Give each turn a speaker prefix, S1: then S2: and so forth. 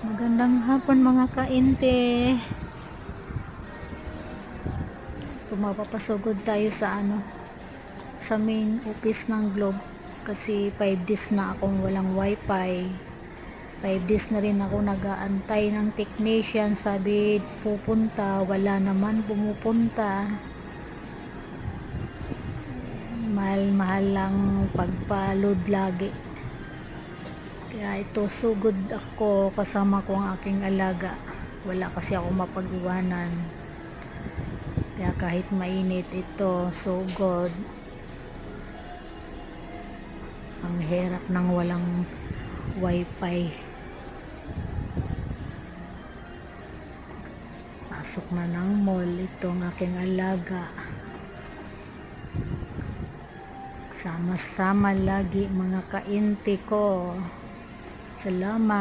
S1: Magandang hapon mga kainte. Tumapapasugod tayo sa sa main office ng Globe kasi 5 days na akong walang wifi. 5 days na rin ako nag-aantay ng technician, sabi pupunta, wala naman pumupunta. Mahal lang pagpa-load lagi. Kaya ito, sugod ako kasama ko ang aking alaga. Wala kasi ako mapag-iwanan. Kaya kahit mainit ito, sugod. Ang hirap ng walang wifi. Pasok na ng mall itong aking alaga. Sama-sama lagi mga kainti ko. Salamat.